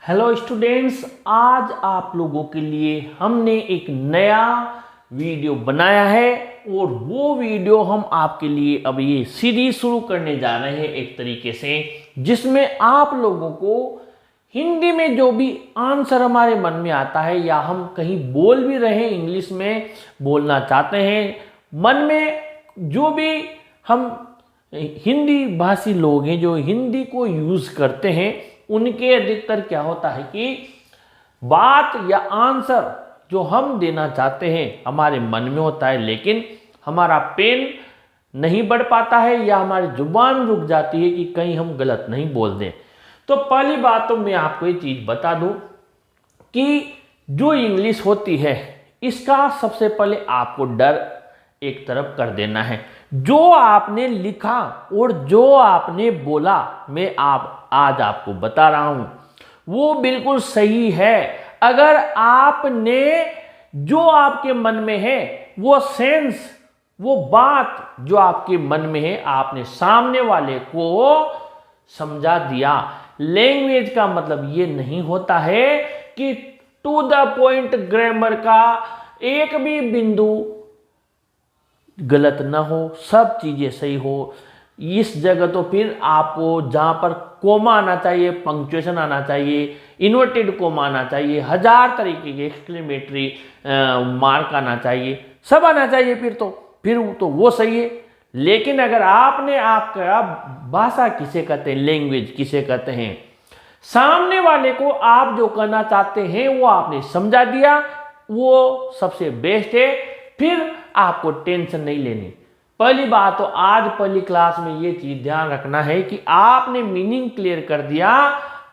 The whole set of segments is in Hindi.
हेलो स्टूडेंट्स, आज आप लोगों के लिए हमने एक नया वीडियो बनाया है और वो वीडियो हम आपके लिए अब ये सीरीज शुरू करने जा रहे हैं एक तरीके से, जिसमें आप लोगों को हिंदी में जो भी आंसर हमारे मन में आता है या हम कहीं बोल भी रहे हैं, इंग्लिश में बोलना चाहते हैं, मन में जो भी हम हिंदी भाषी लोग हैं जो हिंदी को यूज़ करते हैं, उनके अधिकतर क्या होता है कि बात या आंसर जो हम देना चाहते हैं हमारे मन में होता है, लेकिन हमारा पेन नहीं बढ़ पाता है या हमारी जुबान रुक जाती है कि कहीं हम गलत नहीं बोल दें। तो पहली बात तो मैं आपको ये चीज़ बता दूं कि जो इंग्लिश होती है इसका सबसे पहले आपको डर एक तरफ कर देना है। जो आपने लिखा और जो आपने बोला, मैं आज आपको बता रहा हूं वो बिल्कुल सही है। अगर आपने जो आपके मन में है वो सेंस, वो बात जो आपके मन में है, आपने सामने वाले को समझा दिया। लैंग्वेज का मतलब ये नहीं होता है कि टू द पॉइंट ग्रामर का एक भी बिंदु गलत ना हो, सब चीजें सही हो। इस जगह तो फिर आपको जहां पर कोमा आना चाहिए, पंक्चुएशन आना चाहिए, इन्वर्टेड कोमा आना चाहिए, 1000 तरीके के एक्सक्लेमेटरी मार्क आना चाहिए, सब आना चाहिए, फिर तो वो सही है। लेकिन अगर आपने आपका भाषा किसे कहते हैं, लैंग्वेज किसे कहते हैं, सामने वाले को आप जो कहना चाहते हैं वो आपने समझा दिया, वो सबसे बेस्ट है। फिर आपको टेंशन नहीं लेनी। पहली बात तो आज पहली क्लास में ये चीज ध्यान रखना है कि आपने मीनिंग क्लियर कर दिया,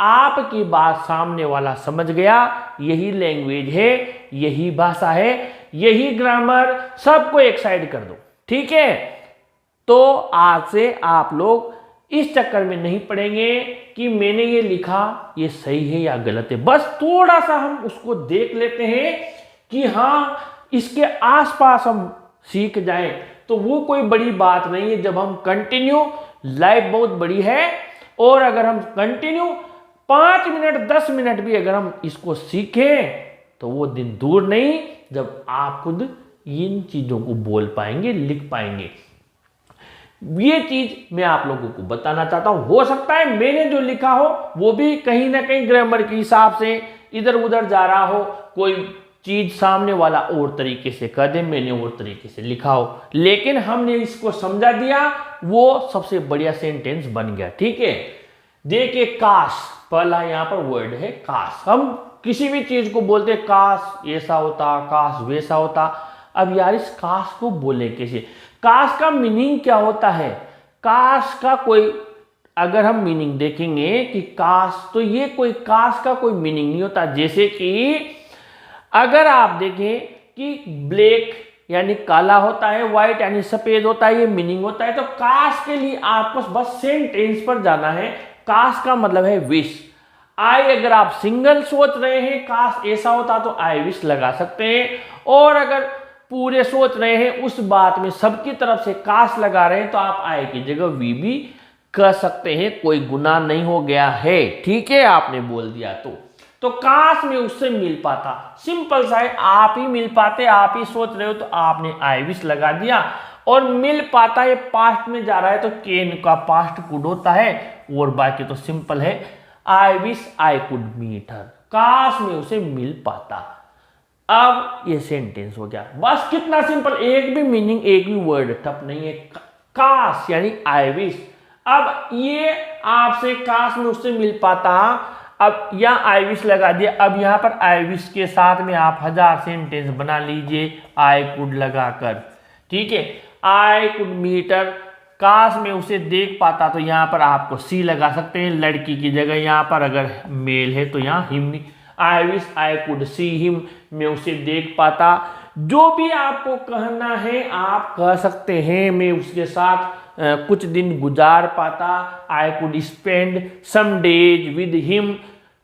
आपकी बात सामने वाला समझ गया। यही लैंग्वेज है, यही भाषा है, यही ग्रामर, सबको एक साइड कर दो, ठीक है। तो आज से आप लोग इस चक्कर में नहीं पड़ेंगे कि मैंने ये लिखा ये सही है या गलत है। बस थोड़ा सा हम उसको देख लेते हैं कि हाँ इसके आसपास हम सीख जाएं, तो वो कोई बड़ी बात नहीं है। जब हम कंटिन्यू, लाइफ बहुत बड़ी है, और अगर हम कंटिन्यू 5 मिनट 10 मिनट भी अगर हम इसको सीखें तो वो दिन दूर नहीं जब आप खुद इन चीजों को बोल पाएंगे, लिख पाएंगे। ये चीज मैं आप लोगों को बताना चाहता हूं। हो सकता है मैंने जो लिखा हो वो भी कहीं ना कहीं ग्रामर के हिसाब से इधर उधर जा रहा हो, कोई चीज सामने वाला और तरीके से कह दे, मैंने और तरीके से लिखा हो, लेकिन हमने इसको समझा दिया, वो सबसे बढ़िया सेंटेंस बन गया, ठीक है। देखिए काश, पहला यहां पर वर्ड है काश। हम किसी भी चीज को बोलते काश ऐसा होता, काश वैसा होता। अब यार इस काश को बोले कैसे? काश का मीनिंग क्या होता है? काश का कोई अगर हम मीनिंग देखेंगे कि काश, तो ये कोई काश का कोई मीनिंग नहीं होता। जैसे कि अगर आप देखें कि ब्लैक यानी काला होता है, व्हाइट यानी सफेद होता है, ये मीनिंग होता है। तो काश के लिए आपको बस सेंटेंस पर जाना है। काश का मतलब है विश। आई, अगर आप सिंगल सोच रहे हैं काश ऐसा होता तो आई विश लगा सकते हैं, और अगर पूरे सोच रहे हैं उस बात में सबकी तरफ से काश लगा रहे हैं तो आप आई की जगह वी भी कह सकते हैं, कोई गुनाह नहीं हो गया है, ठीक है। आपने बोल दिया तो काश में उससे मिल पाता, सिंपल सा है। आप ही मिल पाते, आप ही सोच रहे हो तो आपने आई विश लगा दिया, और मिल पाता है पास्ट में जा रहा है तो कैन का पास्ट कुड होता है, और बाकी तो सिंपल है, I wish I could meet her, काश में उसे मिल पाता। अब ये सेंटेंस हो गया, बस कितना सिंपल, एक भी मीनिंग, एक भी वर्ड टफ नहीं है। काश यानी आई विश। अब ये आपसे काश में उससे मिल पाता, अब यहाँ आई विश लगा दिया। अब यहाँ पर आई विश के साथ में आप 1000 सेंटेंस बना लीजिए आई कुड लगाकर, ठीक है। आई कुड मीट हर, काश में उसे देख पाता, तो यहाँ पर आपको सी लगा सकते हैं लड़की की जगह। यहाँ पर अगर मेल है तो यहाँ him, I wish I could see him, मैं उसे देख पाता। जो भी आपको कहना है आप कह सकते हैं, मैं उसके साथ कुछ दिन गुजार पाता, I could spend some days with him.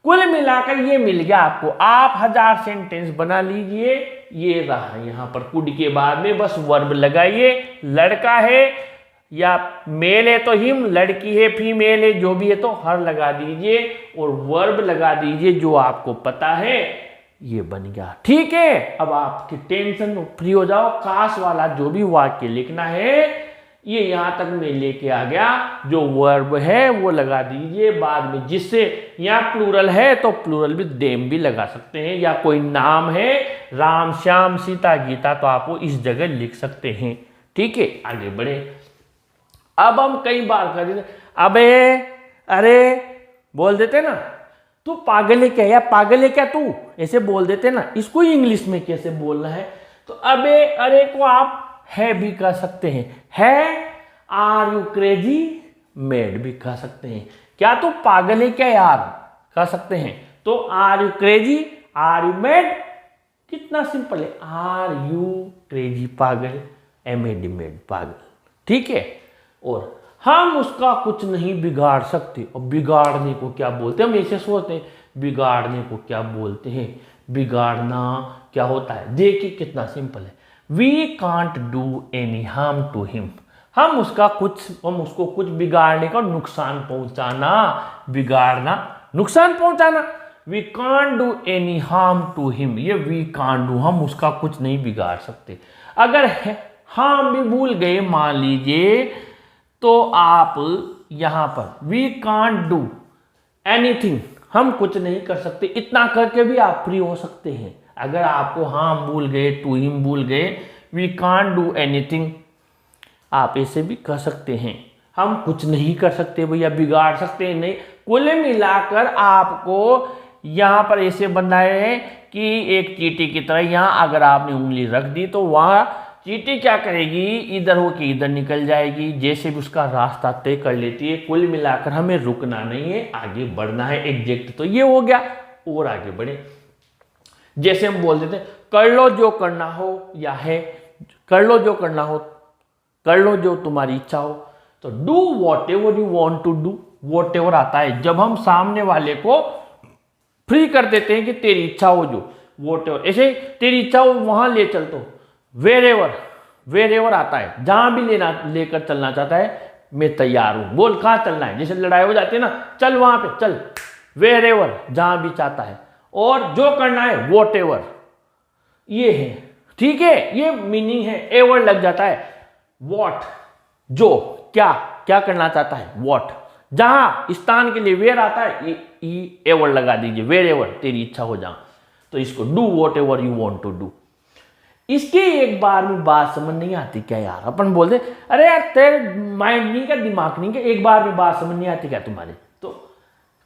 कुल मिलाकर ये मिल गया आपको। आप 1000 सेंटेंस बना लीजिए। ये रहा यहाँ पर कुड के बाद में बस वर्ब लगाइए, लड़का है या मेल है तो हिम, लड़की है फीमेल है जो भी है तो हर लगा दीजिए और वर्ब लगा दीजिए जो आपको पता है, ये बन गया। ठीक है, अब आपकी टेंशन फ्री हो जाओ। खास वाला जो भी वाक्य लिखना है ये यहां तक मैं लेके आ गया, जो वर्ब है वो लगा दीजिए बाद में, जिससे यहाँ प्लूरल है तो प्लूरल भी देम भी लगा सकते हैं, या कोई नाम है राम श्याम सीता गीता तो आप वो इस जगह लिख सकते हैं। ठीक है, आगे बढ़े। अब हम कई बार कर देते अबे अरे बोल देते ना, तू पागल है क्या, या पागल है क्या तू, ऐसे बोल देते ना। इसको इंग्लिश में कैसे बोलना है, तो अबे अरे को आप है भी कह सकते हैं, है आर यू क्रेजी मेड भी कह सकते हैं। क्या तू पागल है क्या यार कह सकते हैं, तो are you crazy are you mad, कितना सिंपल है, आर यू क्रेजी पागल, एमेडी मेड पागल। ठीक है, और हम उसका कुछ नहीं बिगाड़ सकते। और बिगाड़ने को क्या बोलते हैं, हम ऐसे सोचते हैं बिगाड़ने को क्या बोलते हैं, बिगाड़ना क्या होता है, देखिए कितना सिंपल है। We can't do any harm to him, हम उसको कुछ बिगाड़ने का, नुकसान पहुंचाना, बिगाड़ना नुकसान पहुंचाना। We can't do any harm to him, ये वी कांट डू, हम उसका कुछ नहीं बिगाड़ सकते। अगर हम भी भूल गए मान लीजिए, तो आप यहां पर वी कांट डू एनीथिंग, हम कुछ नहीं कर सकते, इतना करके भी आप फ्री हो सकते हैं। अगर आपको हम भूल गए, टू हिम भूल गए, वी कांट डू एनीथिंग, आप ऐसे भी कह सकते हैं, हम कुछ नहीं कर सकते भैया, बिगाड़ सकते हैं नहीं। कुल मिलाकर आपको यहां पर ऐसे बनाए हैं कि एक चींटी की तरह, यहां अगर आपने उंगली रख दी तो वहां चींटी क्या करेगी, इधर होके इधर निकल जाएगी, जैसे भी उसका रास्ता तय कर लेती है। कुल मिलाकर हमें रुकना नहीं है, आगे बढ़ना है। एग्जैक्ट तो ये हो गया, और आगे बढ़े। जैसे हम बोल देते हैं कर लो जो करना हो, या है कर लो जो करना हो, कर लो जो तुम्हारी इच्छा हो, तो do whatever you want to do. Whatever आता है जब हम सामने वाले को फ्री कर देते हैं कि तेरी इच्छा हो जो, वॉट एवर, ऐसे तेरी इच्छा हो वहां ले चल, तो वेर एवर आता है, जहां भी लेकर चलना चाहता है मैं तैयार हूं, बोल कहां चलना है, जैसे लड़ाई हो जाती है ना, चल वहां पे चल, वेर एवर जहां भी चाहता है, और जो करना है वॉट एवर, ये है। ठीक है, ये मीनिंग है, एवर लग जाता है, वॉट जो, क्या क्या करना चाहता है, वॉट, जहां स्थान के लिए वेर आता है, एवर लगा दीजिए, वेर एवर तेरी इच्छा हो जहां, तो इसको do whatever you want to do. इसके एक बार में बात समझ नहीं आती क्या यार, अपन बोलते अरे यार तेरे माइंड नहीं क्या, दिमाग नहीं क्या, एक बार में बात समझ नहीं आती क्या तुम्हारे, तो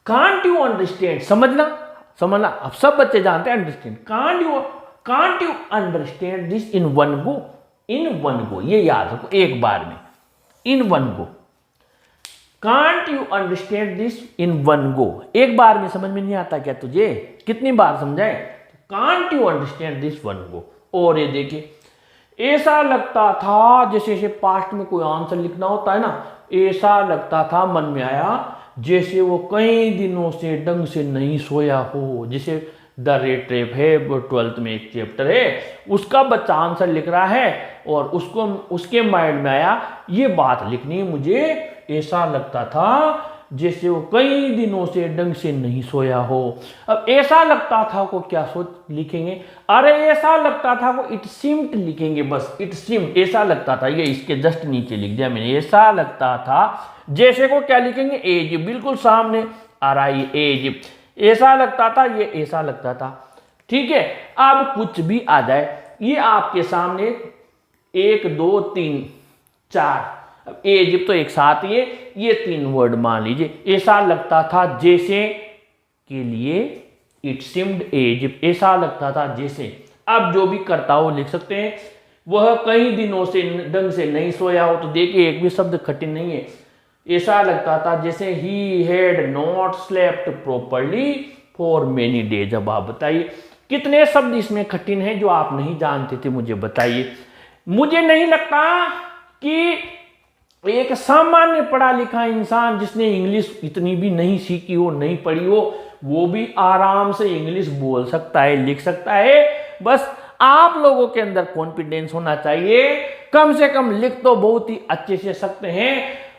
कांट यू अंडरस्टैंड, समझना अब सब बच्चे जानते हैं understand, can't you understand this in one go, ये याद रखो एक बार में, in one go, can't you understand this in one go, एक बार में समझ में नहीं आता क्या तुझे, कितनी बार समझाए, can't you understand this one go. और ये देखिए, ऐसा लगता था जैसे पास्ट में कोई आंसर लिखना होता है ना, ऐसा लगता था मन में आया जैसे वो कई दिनों से ढंग से नहीं सोया हो। जैसे द रेड ट्रैप है, 12th में एक चैप्टर है, उसका बच्चा आंसर लिख रहा है और उसके माइंड में आया ये बात लिखनी है मुझे, ऐसा लगता था जैसे वो कई दिनों से ढंग से नहीं सोया हो। अब ऐसा लगता था को क्या सोच लिखेंगे, अरे ऐसा लगता था को इट सीम्ड लिखेंगे, बस इट सीम्ड, ऐसा लगता था, ये इसके जस्ट नीचे लिख दिया मैंने, ऐसा लगता था। जैसे को क्या लिखेंगे, एज, बिल्कुल सामने आ रहा है एज, ऐसा लगता था, ये ऐसा लगता था। ठीक है, अब कुछ भी आ जाए, ये आपके सामने 1 2 3 4, अब एजिप तो एक साथ ये 3 वर्ड मान लीजिए। ऐसा लगता था जैसे के लिए इट सीम्ड एजिप, ऐसा लगता था जैसे, अब जो भी करता हो लिख सकते हैं, वह कई दिनों से ढंग से नहीं सोया हो, तो देखिए एक भी शब्द कठिन नहीं है। ऐसा लगता था जैसे he had not slept properly for many days. अब आप बताइए कितने शब्द इसमें कठिन है जो आप नहीं जानते थे, मुझे बताइए। मुझे नहीं लगता कि एक सामान्य पढ़ा लिखा इंसान जिसने इंग्लिश इतनी भी नहीं सीखी हो, नहीं पढ़ी हो, वो भी आराम से इंग्लिश बोल सकता है, लिख सकता है। बस आप लोगों के अंदर कॉन्फिडेंस होना चाहिए, कम से कम लिख तो बहुत ही अच्छे से सकते हैं।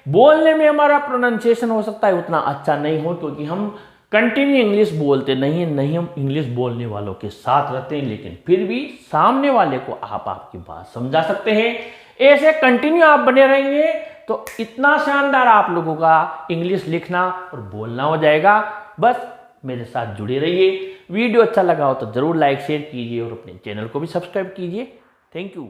बोलने में हमारा प्रोनाउंसिएशन हो सकता है उतना अच्छा नहीं हो, क्योंकि हम कंटिन्यू इंग्लिश बोलते नहीं हम इंग्लिश बोलने वालों के साथ रहते हैं, लेकिन फिर भी सामने वाले को आप आपकी बात समझा सकते हैं। ऐसे कंटिन्यू आप बने रहेंगे तो इतना शानदार आप लोगों का इंग्लिश लिखना और बोलना हो जाएगा। बस मेरे साथ जुड़े रहिए। वीडियो अच्छा लगा हो तो जरूर लाइक शेयर कीजिए और अपने चैनल को भी सब्सक्राइब कीजिए। Thank you.